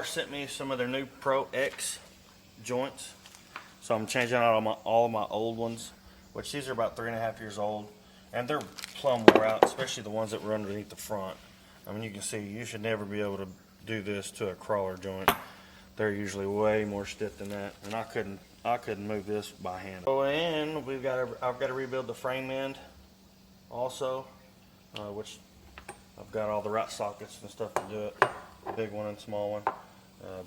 Krawler sent me some of their new Pro X joints. So I'm changing out all of my old ones, which these are about 3.5 years old. And they're plumb wore out, especially the ones that were underneath the front. I mean, you can see you should never be able to do this to a Krawler joint. They're usually way more stiff than that, and I couldn't move this by hand. Oh, and I've got to rebuild the frame end also, which I've got all the right sockets and stuff to do it, big one and small one.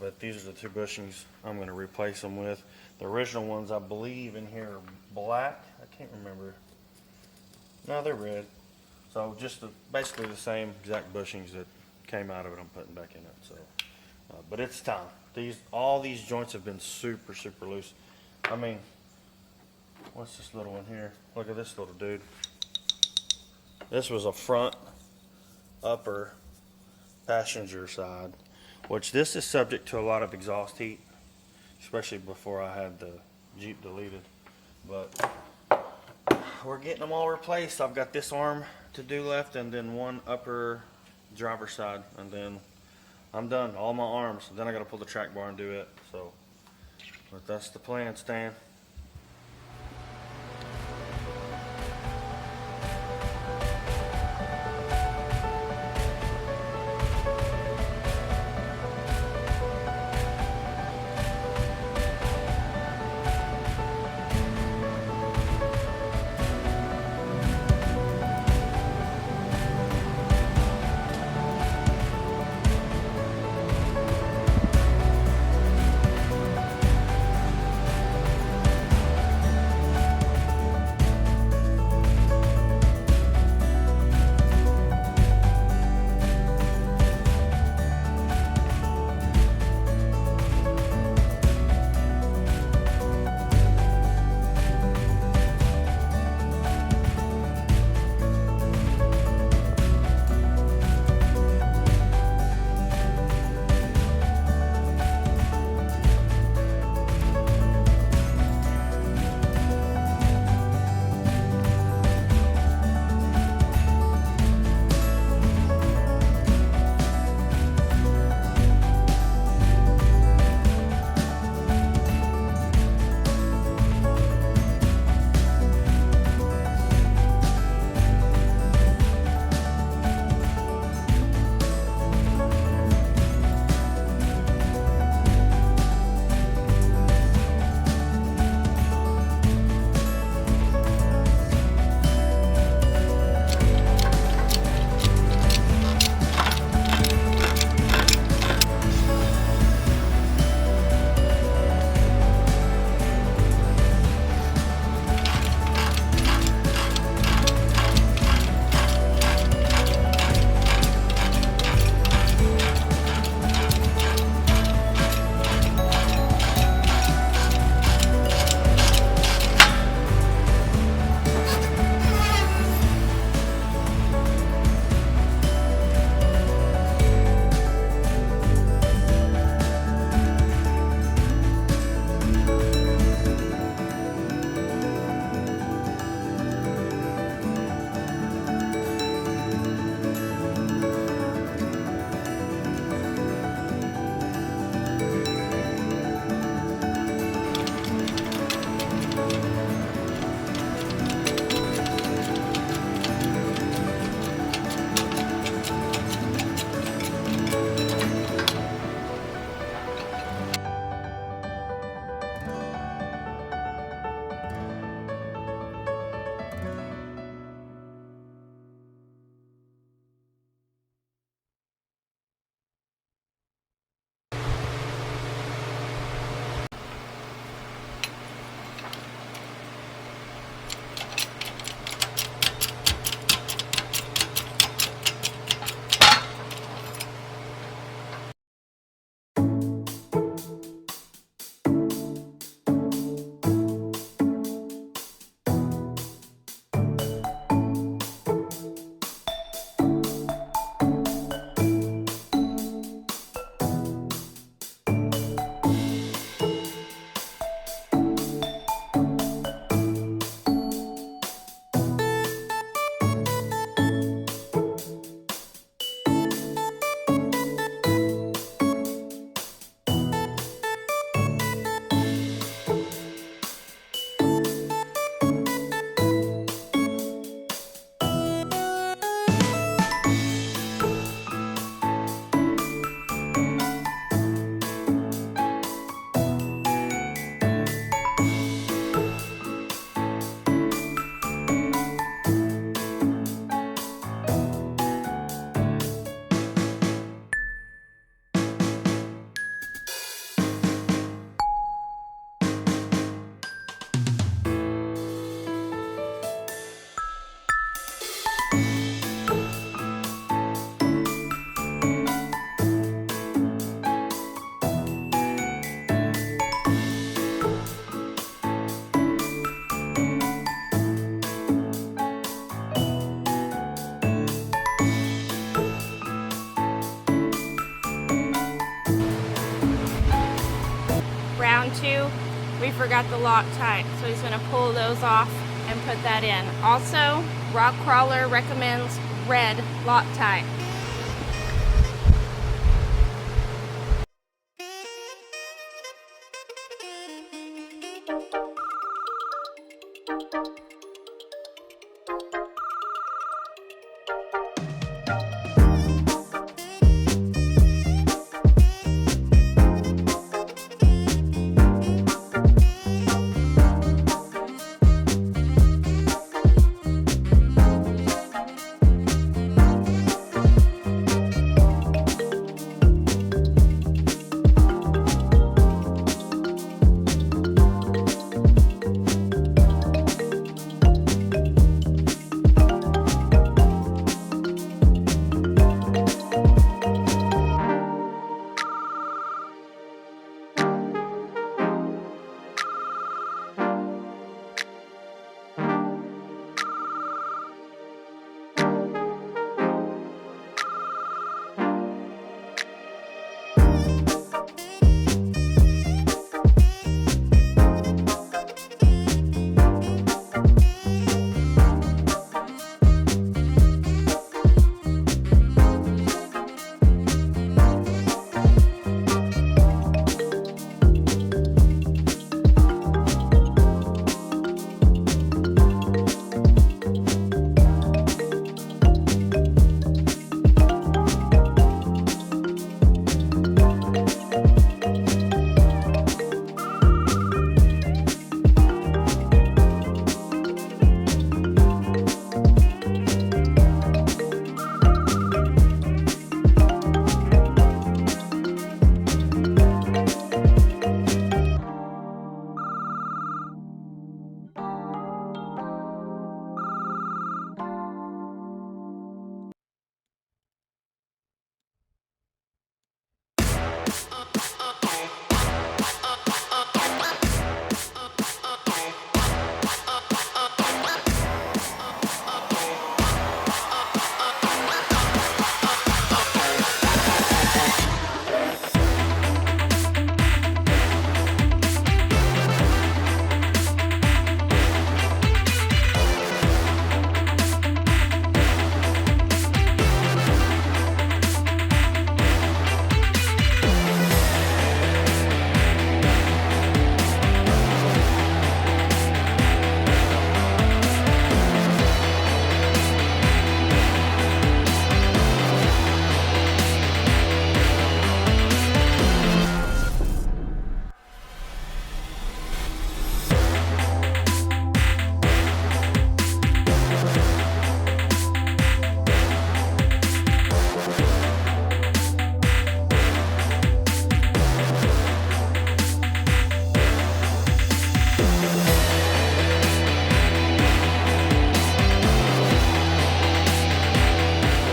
But these are the two bushings I'm going to replace them with. The original ones, I believe, in here are black. I can't remember. No, they're red. So just basically the same exact bushings that came out of it, I'm putting back in it. So, but it's time. All these joints have been super, super loose. I mean, what's this little one here? Look at this little dude. This was a front upper passenger side, which this is subject to a lot of exhaust heat, especially before I had the Jeep deleted. But we're getting them all replaced. I've got this arm to do left, and then one upper driver's side, and then I'm done. All my arms. Then I got to pull the track bar and do it. So, but that's the plan, Stan. we forgot the Loctite, so he's gonna pull those off and put that in. Also, Krawler recommends red Loctite.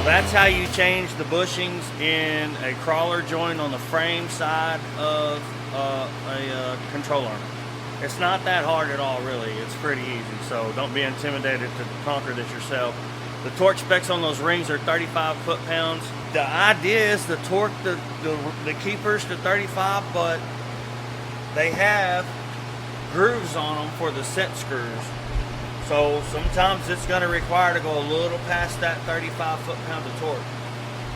That's how you change the bushings in a Krawler joint on the frame side of a control arm. It's not that hard at all, really. It's pretty easy, so don't be intimidated to conquer this yourself. The torque specs on those rings are 35 foot-pounds. The idea is to torque the keepers to 35, but they have grooves on them for the set screws. So sometimes it's going to require to go a little past that 35 foot-pounds of torque,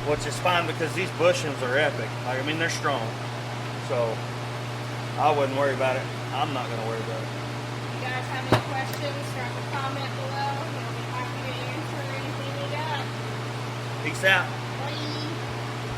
which is fine because these bushings are epic. Like, I mean, they're strong. So I wouldn't worry about it. I'm not going to worry about it. If you guys have any questions, drop a comment below. We'll be happy to answer anything you got. Peace out. Bye.